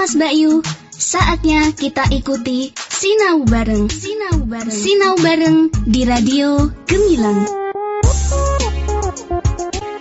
Mas Bayu, saatnya kita ikuti Sinau Bareng. Sinau Bareng di Radio Gemilang.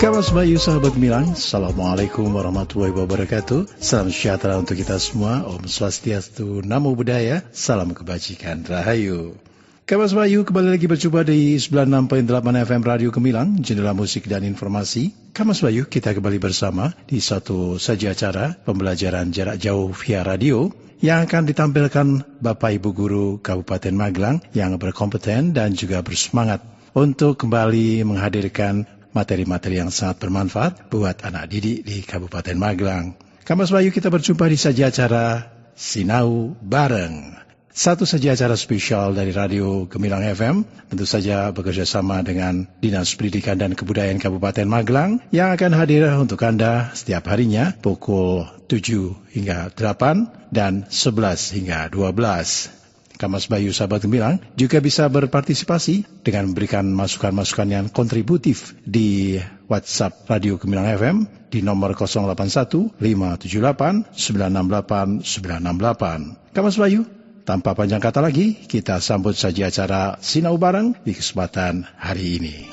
Kawas Bayu, sahabat Gemilang, Assalamualaikum warahmatullahi wabarakatuh. Salam sejahtera untuk kita semua. Om Swastiastu, Namo Buddhaya, salam kebajikan, Rahayu. Kawas Bayu, kembali lagi berjumpa di 96.8 FM Radio Gemilang, jendela musik dan informasi. Kawas Bayu, kita kembali bersama di satu saja acara pembelajaran jarak jauh via radio yang akan ditampilkan Bapak Ibu Guru Kabupaten Magelang yang berkompeten dan juga bersemangat untuk kembali menghadirkan materi-materi yang sangat bermanfaat buat anak didik di Kabupaten Magelang. Kawas Bayu, kita berjumpa di saja acara Sinau Bareng. Satu saja acara spesial dari Radio Gemilang FM, tentu saja bekerja sama dengan Dinas Pendidikan dan Kebudayaan Kabupaten Magelang yang akan hadir untuk Anda setiap harinya pukul 7 hingga 8 dan 11 hingga 12. Kamas Bayu sahabat Gemilang juga bisa berpartisipasi dengan memberikan masukan-masukan yang kontributif di WhatsApp Radio Gemilang FM di nomor 081 578 968 968. Kamas Bayu, tanpa panjang kata lagi, kita sambut saja acara Sinau Bareng di kesempatan hari ini.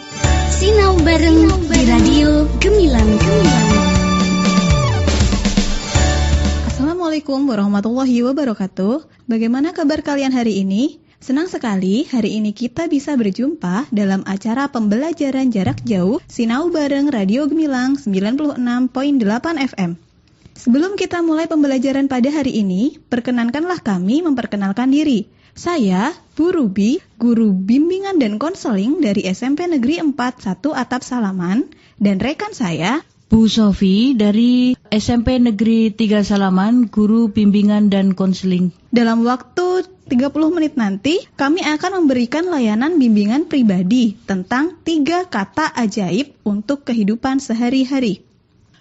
Sinau Bareng di Radio Gemilang. Assalamualaikum warahmatullahi wabarakatuh. Bagaimana kabar kalian hari ini? Senang sekali hari ini kita bisa berjumpa dalam acara pembelajaran jarak jauh Sinau Bareng Radio Gemilang 96.8 FM. Sebelum kita mulai pembelajaran pada hari ini, perkenankanlah kami memperkenalkan diri. Saya, Bu Ruby, Guru Bimbingan dan Konseling dari SMP Negeri 4 1 Atap Salaman, dan rekan saya, Bu Sofi dari SMP Negeri 3 Salaman, Guru Bimbingan dan Konseling. Dalam waktu 30 menit nanti, kami akan memberikan layanan bimbingan pribadi tentang 3 kata ajaib untuk kehidupan sehari-hari.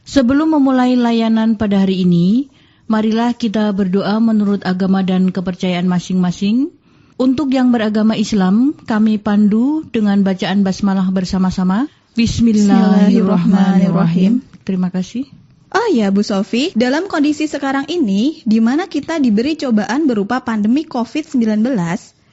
Sebelum memulai layanan pada hari ini, marilah kita berdoa menurut agama dan kepercayaan masing-masing. Untuk yang beragama Islam, kami pandu dengan bacaan basmalah bersama-sama. Bismillahirrahmanirrahim. Terima kasih. Oh ya Bu Sofi, dalam kondisi sekarang ini, di mana kita diberi cobaan berupa pandemi COVID-19,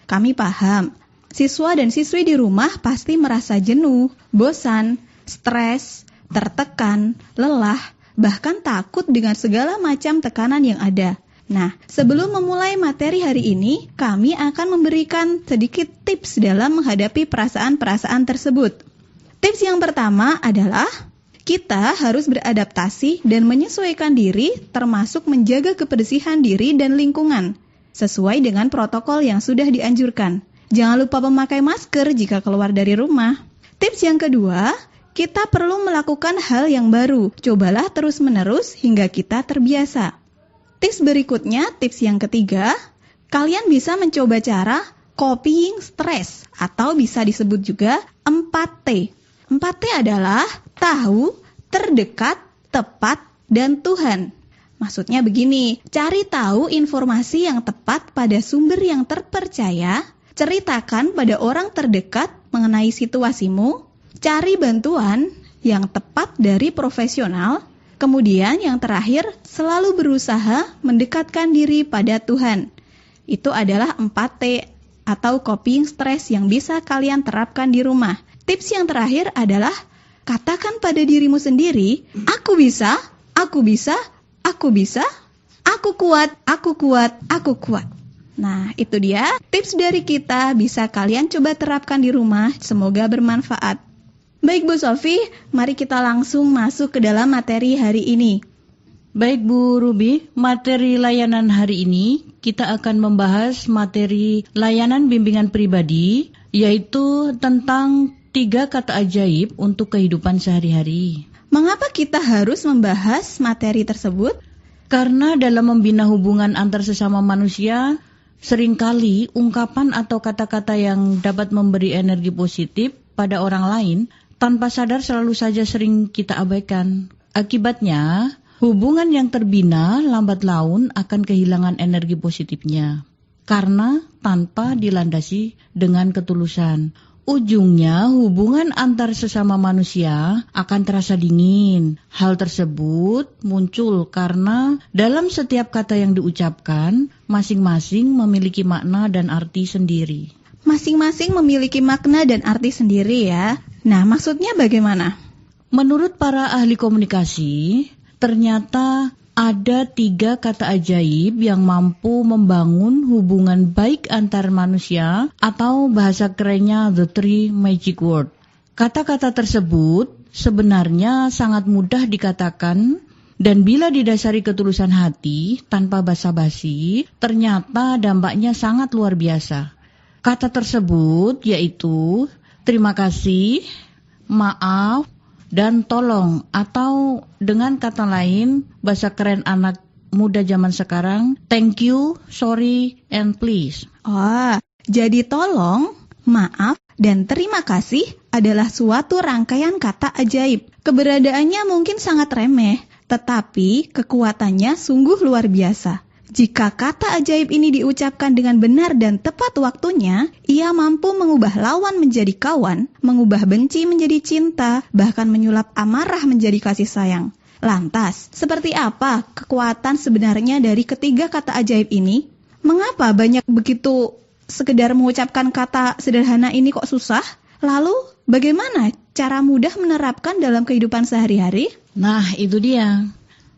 kami paham, siswa dan siswi di rumah pasti merasa jenuh, bosan, stres, tertekan, lelah, bahkan takut dengan segala macam tekanan yang ada. Nah, sebelum memulai materi hari ini, kami akan memberikan sedikit tips dalam menghadapi perasaan-perasaan tersebut. Tips yang pertama adalah kita harus beradaptasi dan menyesuaikan diri, termasuk menjaga kebersihan diri dan lingkungan, sesuai dengan protokol yang sudah dianjurkan. Jangan lupa memakai masker jika keluar dari rumah. Tips yang kedua, kita perlu melakukan hal yang baru. Cobalah terus-menerus hingga kita terbiasa. Tips berikutnya, tips yang ketiga, kalian bisa mencoba cara copying stress atau bisa disebut juga 4T. 4T adalah tahu, terdekat, tepat, dan Tuhan. Maksudnya begini, cari tahu informasi yang tepat pada sumber yang terpercaya, ceritakan pada orang terdekat mengenai situasimu, cari bantuan yang tepat dari profesional, kemudian yang terakhir selalu berusaha mendekatkan diri pada Tuhan. Itu adalah 4T atau coping stress yang bisa kalian terapkan di rumah. Tips yang terakhir adalah katakan pada dirimu sendiri, aku bisa, aku bisa, aku bisa, aku kuat, aku kuat, aku kuat. Nah, itu dia tips dari kita, bisa kalian coba terapkan di rumah, semoga bermanfaat. Baik Bu Sofi, mari kita langsung masuk ke dalam materi hari ini. Baik Bu Ruby, materi layanan hari ini kita akan membahas materi layanan bimbingan pribadi, yaitu tentang 3 kata ajaib untuk kehidupan sehari-hari. Mengapa kita harus membahas materi tersebut? Karena dalam membina hubungan antar sesama manusia, seringkali ungkapan atau kata-kata yang dapat memberi energi positif pada orang lain, tanpa sadar selalu saja sering kita abaikan. Akibatnya, hubungan yang terbina lambat laun akan kehilangan energi positifnya. Karena tanpa dilandasi dengan ketulusan. ujungnya hubungan antar sesama manusia akan terasa dingin. Hal tersebut muncul karena dalam setiap kata yang diucapkan, masing-masing memiliki makna dan arti sendiri. Masing-masing memiliki makna dan arti sendiri ya. Nah, maksudnya bagaimana? Menurut para ahli komunikasi, ternyata ada 3 kata ajaib yang mampu membangun hubungan baik antar manusia, atau bahasa kerennya the 3 magic word. Kata-kata tersebut sebenarnya sangat mudah dikatakan, dan bila didasari ketulusan hati tanpa basa-basi, ternyata dampaknya sangat luar biasa. Kata tersebut yaitu terima kasih, maaf, dan tolong, atau dengan kata lain, bahasa keren anak muda zaman sekarang, thank you, sorry, and please. Oh, jadi tolong, maaf, dan terima kasih adalah suatu rangkaian kata ajaib. Keberadaannya mungkin sangat remeh, tetapi kekuatannya sungguh luar biasa. Jika kata ajaib ini diucapkan dengan benar dan tepat waktunya, ia mampu mengubah lawan menjadi kawan, mengubah benci menjadi cinta, bahkan menyulap amarah menjadi kasih sayang. Lantas, seperti apa kekuatan sebenarnya dari ketiga kata ajaib ini? Mengapa banyak begitu sekedar mengucapkan kata sederhana ini kok susah? Lalu, bagaimana cara mudah menerapkan dalam kehidupan sehari-hari? Nah, itu dia.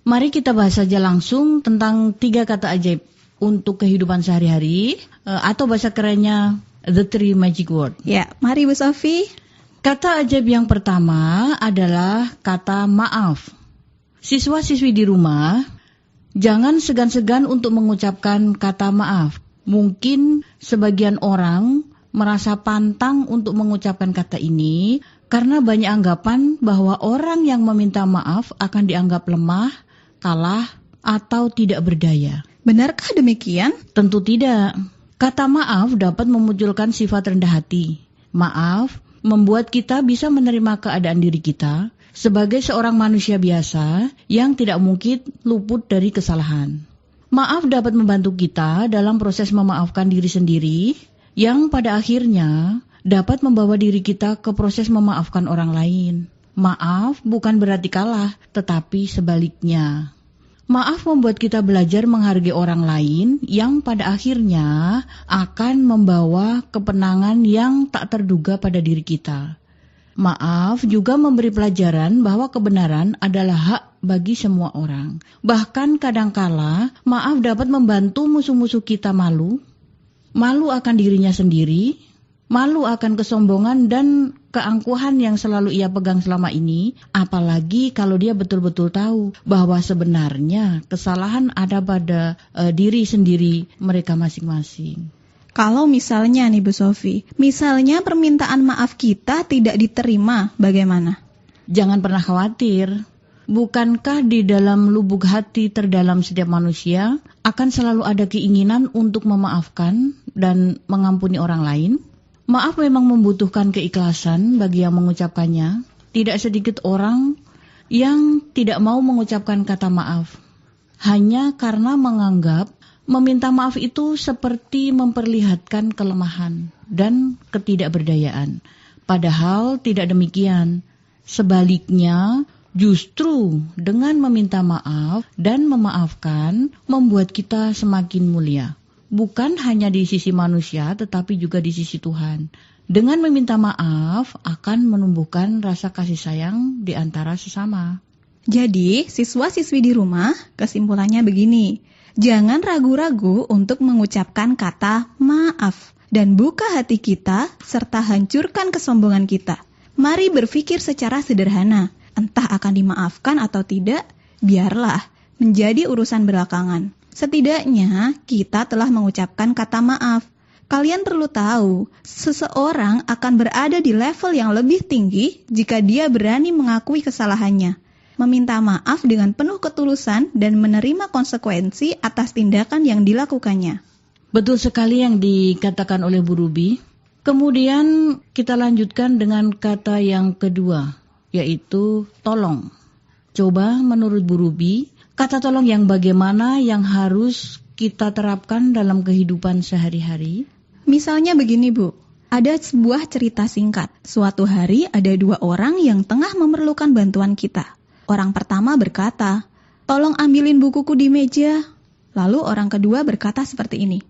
Mari kita bahas saja langsung tentang 3 kata ajaib untuk kehidupan sehari-hari, atau bahasa kerennya the 3 magic word. Ya, mari Bu Sofi. Kata ajaib yang pertama adalah kata maaf. Siswa-siswi di rumah, jangan segan-segan untuk mengucapkan kata maaf. Mungkin sebagian orang merasa pantang untuk mengucapkan kata ini karena banyak anggapan bahwa orang yang meminta maaf akan dianggap lemah, kalah, atau tidak berdaya. Benarkah demikian? Tentu tidak. Kata maaf dapat memunculkan sifat rendah hati. Maaf membuat kita bisa menerima keadaan diri kita sebagai seorang manusia biasa yang tidak mungkin luput dari kesalahan. Maaf dapat membantu kita dalam proses memaafkan diri sendiri, yang pada akhirnya dapat membawa diri kita ke proses memaafkan orang lain. Maaf bukan berarti kalah, tetapi sebaliknya. Maaf membuat kita belajar menghargai orang lain yang pada akhirnya akan membawa kemenangan yang tak terduga pada diri kita. Maaf juga memberi pelajaran bahwa kebenaran adalah hak bagi semua orang. Bahkan kadangkala maaf dapat membantu musuh-musuh kita malu akan dirinya sendiri, malu akan kesombongan dan keangkuhan yang selalu ia pegang selama ini, apalagi kalau dia betul-betul tahu bahwa sebenarnya kesalahan ada pada diri sendiri mereka masing-masing. Kalau misalnya nih Bu Sofi, misalnya permintaan maaf kita tidak diterima, bagaimana? Jangan pernah khawatir. Bukankah di dalam lubuk hati terdalam setiap manusia akan selalu ada keinginan untuk memaafkan dan mengampuni orang lain? Maaf memang membutuhkan keikhlasan bagi yang mengucapkannya. Tidak sedikit orang yang tidak mau mengucapkan kata maaf, hanya karena menganggap meminta maaf itu seperti memperlihatkan kelemahan dan ketidakberdayaan. Padahal tidak demikian. Sebaliknya, justru dengan meminta maaf dan memaafkan membuat kita semakin mulia. Bukan hanya di sisi manusia, tetapi juga di sisi Tuhan. Dengan meminta maaf akan menumbuhkan rasa kasih sayang di antara sesama. Jadi, siswa-siswi di rumah, kesimpulannya begini. Jangan ragu-ragu untuk mengucapkan kata maaf dan buka hati kita serta hancurkan kesombongan kita. Mari berpikir secara sederhana. Entah akan dimaafkan atau tidak, biarlah menjadi urusan belakangan. Setidaknya kita telah mengucapkan kata maaf. Kalian perlu tahu, seseorang akan berada di level yang lebih tinggi jika dia berani mengakui kesalahannya, meminta maaf dengan penuh ketulusan dan menerima konsekuensi atas tindakan yang dilakukannya. Betul sekali yang dikatakan oleh Bu Ruby. Kemudian kita lanjutkan dengan kata yang kedua, yaitu tolong. Coba menurut Bu Ruby, kata tolong yang bagaimana yang harus kita terapkan dalam kehidupan sehari-hari? Misalnya begini Bu, Ada sebuah cerita singkat. Suatu hari ada 2 orang yang tengah memerlukan bantuan kita. Orang pertama berkata, "Tolong ambilin bukuku di meja." Lalu orang kedua berkata seperti ini,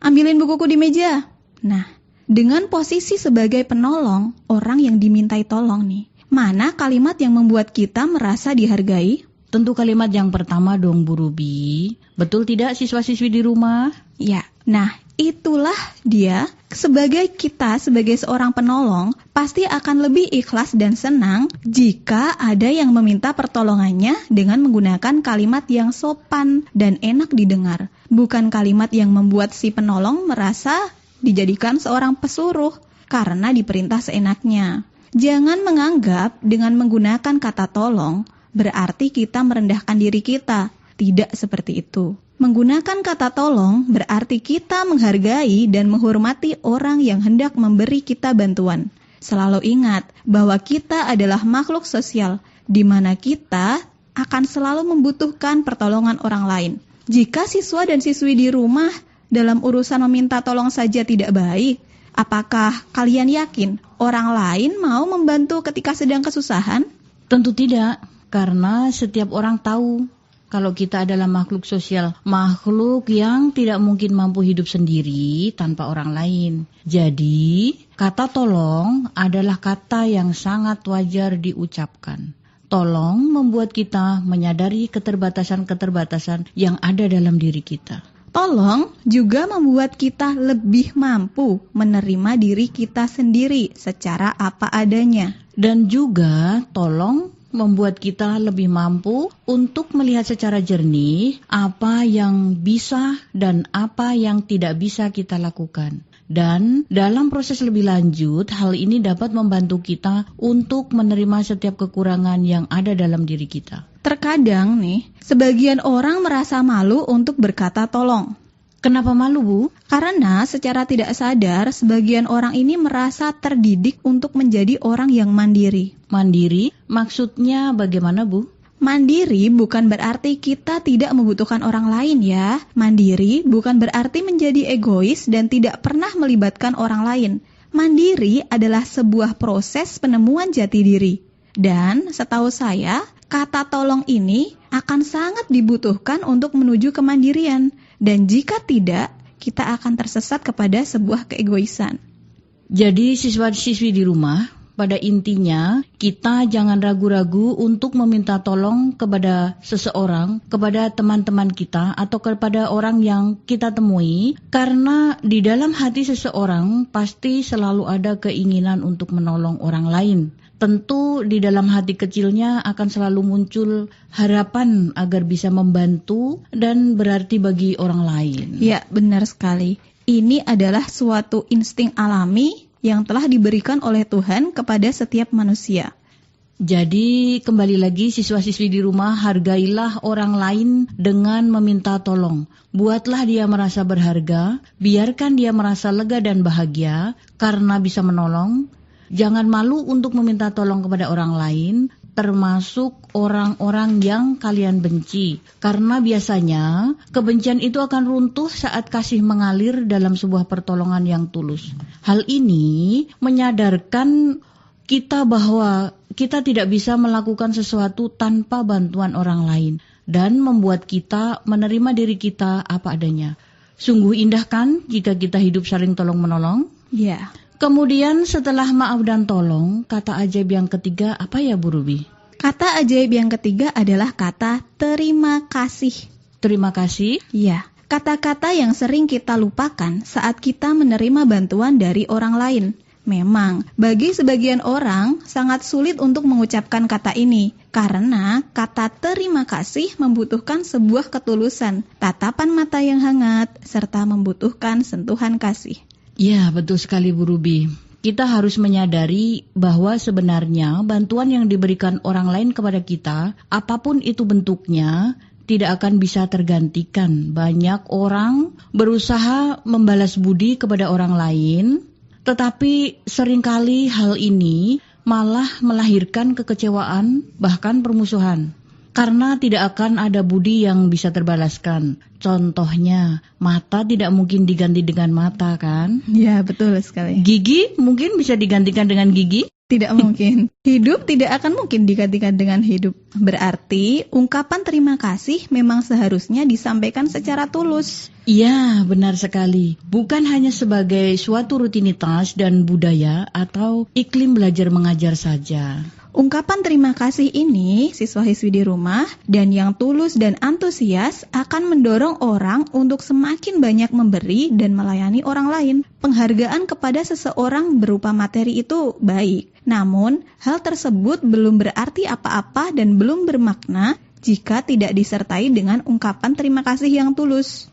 "Ambilin bukuku di meja." Nah, dengan posisi sebagai penolong, orang yang dimintai tolong nih, mana kalimat yang membuat kita merasa dihargai? Tentu kalimat yang pertama dong, Bu Ruby. Betul tidak siswa-siswi di rumah? Ya, nah itulah dia. Sebagai seorang penolong, pasti akan lebih ikhlas dan senang jika ada yang meminta pertolongannya dengan menggunakan kalimat yang sopan dan enak didengar. Bukan kalimat yang membuat si penolong merasa dijadikan seorang pesuruh karena diperintah seenaknya. Jangan menganggap dengan menggunakan kata tolong berarti kita merendahkan diri kita. Tidak seperti itu. Menggunakan kata tolong berarti kita menghargai dan menghormati orang yang hendak memberi kita bantuan. Selalu ingat bahwa kita adalah makhluk sosial, di mana kita akan selalu membutuhkan pertolongan orang lain. Jika siswa dan siswi di rumah dalam urusan meminta tolong saja tidak baik, apakah kalian yakin orang lain mau membantu ketika sedang kesusahan? Tentu tidak, karena setiap orang tahu kalau kita adalah makhluk sosial, makhluk yang tidak mungkin mampu hidup sendiri tanpa orang lain. Jadi, kata tolong adalah kata yang sangat wajar diucapkan. Tolong membuat kita menyadari keterbatasan-keterbatasan yang ada dalam diri kita. Tolong juga membuat kita lebih mampu menerima diri kita sendiri secara apa adanya. Dan juga tolong membuat kita lebih mampu untuk melihat secara jernih apa yang bisa dan apa yang tidak bisa kita lakukan. Dan dalam proses lebih lanjut, hal ini dapat membantu kita untuk menerima setiap kekurangan yang ada dalam diri kita. Terkadang nih, sebagian orang merasa malu untuk berkata tolong. Kenapa malu, Bu? Karena secara tidak sadar, sebagian orang ini merasa terdidik untuk menjadi orang yang mandiri. Mandiri? Maksudnya bagaimana, Bu? Mandiri bukan berarti kita tidak membutuhkan orang lain ya. Mandiri bukan berarti menjadi egois dan tidak pernah melibatkan orang lain. Mandiri adalah sebuah proses penemuan jati diri. Dan setahu saya, kata tolong ini akan sangat dibutuhkan untuk menuju kemandirian. Dan jika tidak, kita akan tersesat kepada sebuah keegoisan. Jadi siswa-siswi di rumah, pada intinya kita jangan ragu-ragu untuk meminta tolong kepada seseorang, kepada teman-teman kita atau kepada orang yang kita temui. Karena di dalam hati seseorang pasti selalu ada keinginan untuk menolong orang lain. Tentu di dalam hati kecilnya akan selalu muncul harapan agar bisa membantu dan berarti bagi orang lain. Ya, benar sekali. Ini adalah suatu insting alami yang telah diberikan oleh Tuhan kepada setiap manusia. Jadi kembali lagi siswa-siswi di rumah, hargailah orang lain dengan meminta tolong. Buatlah dia merasa berharga, biarkan dia merasa lega dan bahagia karena bisa menolong. Jangan malu untuk meminta tolong kepada orang lain, termasuk orang-orang yang kalian benci. Karena biasanya kebencian itu akan runtuh saat kasih mengalir dalam sebuah pertolongan yang tulus. Hal ini menyadarkan kita bahwa kita tidak bisa melakukan sesuatu tanpa bantuan orang lain. Dan membuat kita menerima diri kita apa adanya. Sungguh indah kan jika kita hidup saling tolong-menolong? Ya. Kemudian setelah maaf dan tolong, kata ajaib yang ketiga apa ya, Bu Ruby? Kata ajaib yang ketiga adalah kata terima kasih. Terima kasih? Ya, kata-kata yang sering kita lupakan saat kita menerima bantuan dari orang lain. Memang, bagi sebagian orang sangat sulit untuk mengucapkan kata ini, karena kata terima kasih membutuhkan sebuah ketulusan, tatapan mata yang hangat, serta membutuhkan sentuhan kasih. Ya, betul sekali Bu Ruby. Kita harus menyadari bahwa sebenarnya bantuan yang diberikan orang lain kepada kita, apapun itu bentuknya, tidak akan bisa tergantikan. Banyak orang berusaha membalas budi kepada orang lain, tetapi seringkali hal ini malah melahirkan kekecewaan, bahkan permusuhan. Karena tidak akan ada budi yang bisa terbalaskan. Contohnya, mata tidak mungkin diganti dengan mata kan? Ya, betul sekali. Gigi mungkin bisa digantikan dengan gigi? Tidak mungkin. Hidup tidak akan mungkin digantikan dengan hidup. Berarti ungkapan terima kasih memang seharusnya disampaikan secara tulus. Iya, benar sekali. Bukan hanya sebagai suatu rutinitas dan budaya atau iklim belajar mengajar saja. Ungkapan terima kasih ini, siswa-siswi di rumah dan yang tulus dan antusias akan mendorong orang untuk semakin banyak memberi dan melayani orang lain. Penghargaan kepada seseorang berupa materi itu baik. Namun, hal tersebut belum berarti apa-apa dan belum bermakna jika tidak disertai dengan ungkapan terima kasih yang tulus.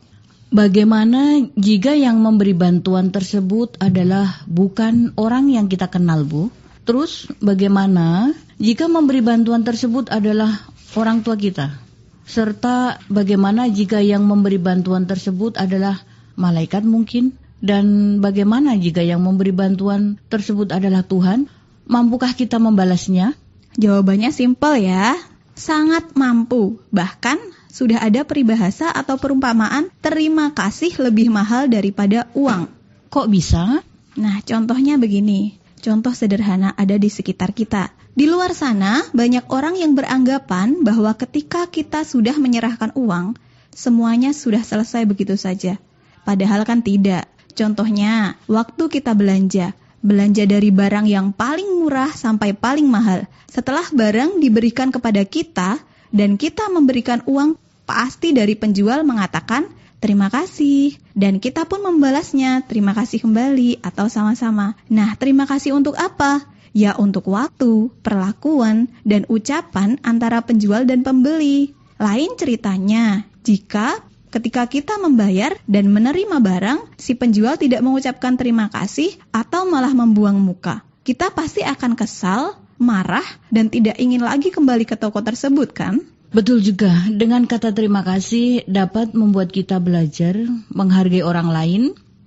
Bagaimana jika yang memberi bantuan tersebut adalah bukan orang yang kita kenal, Bu? Terus bagaimana jika memberi bantuan tersebut adalah orang tua kita? Serta bagaimana jika yang memberi bantuan tersebut adalah malaikat mungkin? Dan bagaimana jika yang memberi bantuan tersebut adalah Tuhan? Mampukah kita membalasnya? Jawabannya simpel ya, sangat mampu. Bahkan sudah ada peribahasa atau perumpamaan terima kasih lebih mahal daripada uang. Kok bisa? Nah, contohnya begini. Contoh sederhana ada di sekitar kita. Di luar sana, banyak orang yang beranggapan bahwa ketika kita sudah menyerahkan uang, semuanya sudah selesai begitu saja. Padahal kan tidak. Contohnya, waktu kita belanja dari barang yang paling murah sampai paling mahal. Setelah barang diberikan kepada kita dan kita memberikan uang, pasti dari penjual mengatakan, terima kasih. Dan kita pun membalasnya, terima kasih kembali atau sama-sama. Nah, terima kasih untuk apa? Ya untuk waktu, perlakuan, dan ucapan antara penjual dan pembeli. Lain ceritanya, jika ketika kita membayar dan menerima barang, si penjual tidak mengucapkan terima kasih atau malah membuang muka. Kita pasti akan kesal, marah, dan tidak ingin lagi kembali ke toko tersebut kan? Betul juga, dengan kata terima kasih dapat membuat kita belajar menghargai orang lain,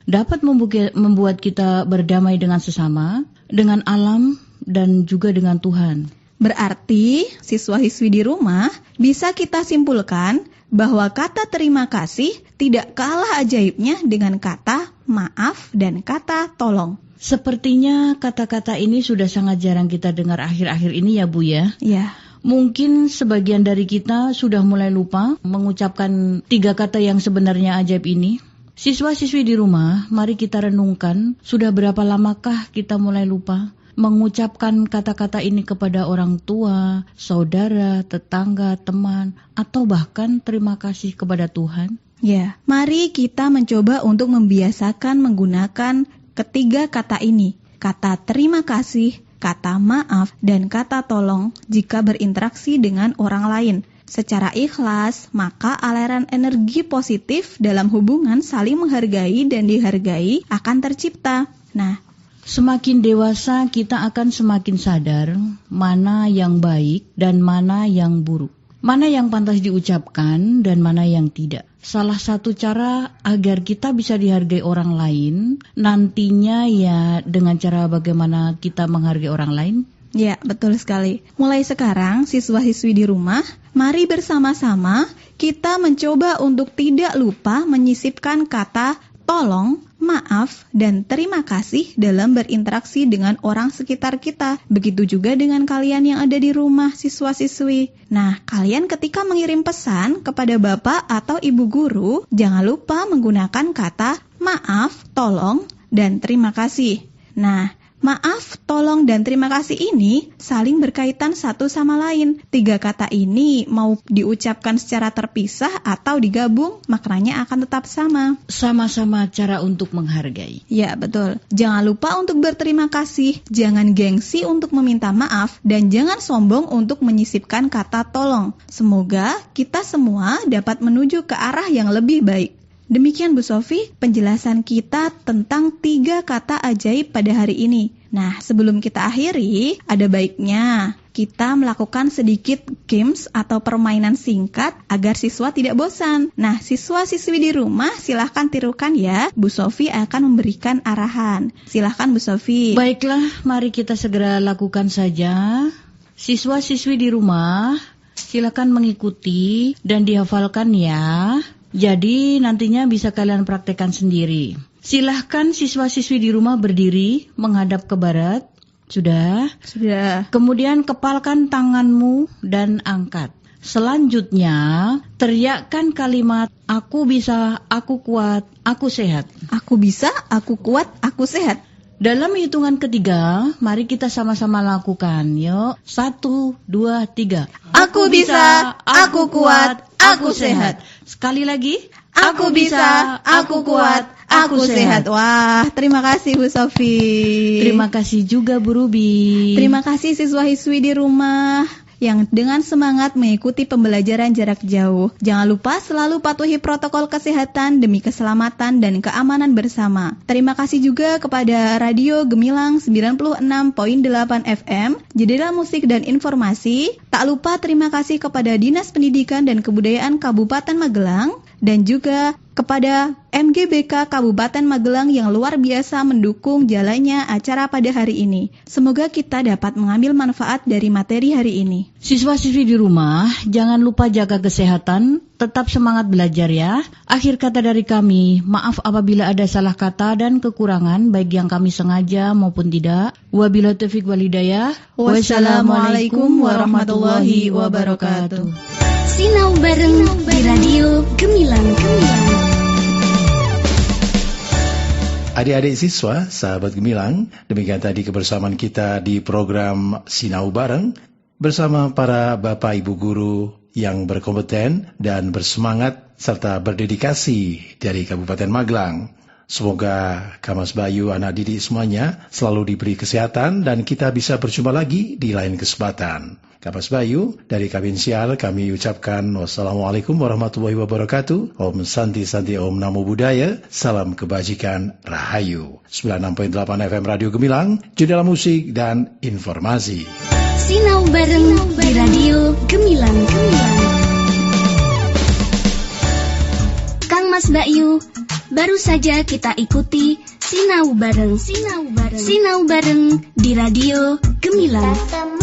dapat membuat kita berdamai dengan sesama, dengan alam, dan juga dengan Tuhan. Berarti, siswa-siswi di rumah bisa kita simpulkan bahwa kata terima kasih tidak kalah ajaibnya dengan kata maaf dan kata tolong. Sepertinya kata-kata ini sudah sangat jarang kita dengar akhir-akhir ini ya Bu ya? Ya. Mungkin sebagian dari kita sudah mulai lupa mengucapkan 3 kata yang sebenarnya ajaib ini. Siswa-siswi di rumah, mari kita renungkan sudah berapa lamakah kita mulai lupa mengucapkan kata-kata ini kepada orang tua, saudara, tetangga, teman, atau bahkan terima kasih kepada Tuhan. Ya, mari kita mencoba untuk membiasakan menggunakan ketiga kata ini. Kata terima kasih, kata maaf, dan kata tolong jika berinteraksi dengan orang lain. Secara ikhlas, maka aliran energi positif dalam hubungan saling menghargai dan dihargai akan tercipta. Nah, semakin dewasa kita akan semakin sadar mana yang baik dan mana yang buruk. Mana yang pantas diucapkan dan mana yang tidak. Salah satu cara agar kita bisa dihargai orang lain nantinya ya dengan cara bagaimana kita menghargai orang lain. Ya, betul sekali. Mulai sekarang siswa-siswi di rumah, mari bersama-sama kita mencoba untuk tidak lupa menyisipkan kata tolong, maaf, dan terima kasih dalam berinteraksi dengan orang sekitar kita. Begitu juga dengan kalian yang ada di rumah, siswa-siswi. Nah, kalian ketika mengirim pesan kepada bapak atau ibu guru, jangan lupa menggunakan kata maaf, tolong, dan terima kasih. Nah, maaf, tolong, dan terima kasih ini saling berkaitan satu sama lain. 3 kata ini mau diucapkan secara terpisah atau digabung, maknanya akan tetap sama. Sama-sama cara untuk menghargai. Ya, betul. Jangan lupa untuk berterima kasih, jangan gengsi untuk meminta maaf, dan jangan sombong untuk menyisipkan kata tolong. Semoga kita semua dapat menuju ke arah yang lebih baik. Demikian Bu Sofi, penjelasan kita tentang 3 kata ajaib pada hari ini. Nah, sebelum kita akhiri, ada baiknya kita melakukan sedikit games atau permainan singkat agar siswa tidak bosan. Nah, siswa-siswi di rumah silahkan tirukan ya. Bu Sofi akan memberikan arahan. Silahkan Bu Sofi. Baiklah, mari kita segera lakukan saja. Siswa-siswi di rumah, Silakan mengikuti dan dihafalkan ya. Jadi nantinya bisa kalian praktekkan sendiri. Silahkan siswa-siswi di rumah berdiri menghadap ke barat. Sudah? Sudah. Kemudian kepalkan tanganmu dan angkat. Selanjutnya, teriakkan kalimat, aku bisa, aku kuat, aku sehat. Aku bisa, aku kuat, aku sehat. Dalam hitungan ketiga, mari kita sama-sama lakukan. Yuk, 1, 2, 3. Aku bisa, aku kuat, aku sehat. Sekali lagi. Aku bisa, aku kuat, aku sehat. Wah, terima kasih Bu Sofi. Terima kasih juga Bu Ruby. Terima kasih siswa-siswi di rumah yang dengan semangat mengikuti pembelajaran jarak jauh. Jangan lupa selalu patuhi protokol kesehatan demi keselamatan dan keamanan bersama. Terima kasih juga kepada Radio Gemilang 96.8 FM, jendela musik dan informasi. Tak lupa terima kasih kepada Dinas Pendidikan dan Kebudayaan Kabupaten Magelang dan juga kepada MGBK Kabupaten Magelang yang luar biasa mendukung jalannya acara pada hari ini. Semoga kita dapat mengambil manfaat dari materi hari ini. Siswa-siswi di rumah, jangan lupa jaga kesehatan, tetap semangat belajar ya. Akhir kata dari kami, maaf apabila ada salah kata dan kekurangan, baik yang kami sengaja maupun tidak. Wabillahi taufiq wal hidayah. Wassalamualaikum warahmatullahi wabarakatuh. Sinau bareng di Radio Gemilang. Adik-adik siswa, sahabat Gemilang, demikian tadi kebersamaan kita di program Sinau Bareng bersama para Bapak Ibu Guru yang berkompeten dan bersemangat serta berdedikasi dari Kabupaten Magelang. Semoga Kamas Bayu, anak didik semuanya selalu diberi kesehatan dan kita bisa berjumpa lagi di lain kesempatan. Kamas Bayu, dari Kabinsial kami ucapkan wassalamualaikum warahmatullahi wabarakatuh. Om Santi Santi Om Namo Buddhaya. Salam kebajikan Rahayu. 96.8 FM Radio Gemilang, jendela musik dan informasi. Sinau bareng di Radio Gemilang. Kang Mas Bayu, baru saja kita ikuti Sinau bareng di Radio Gemilang.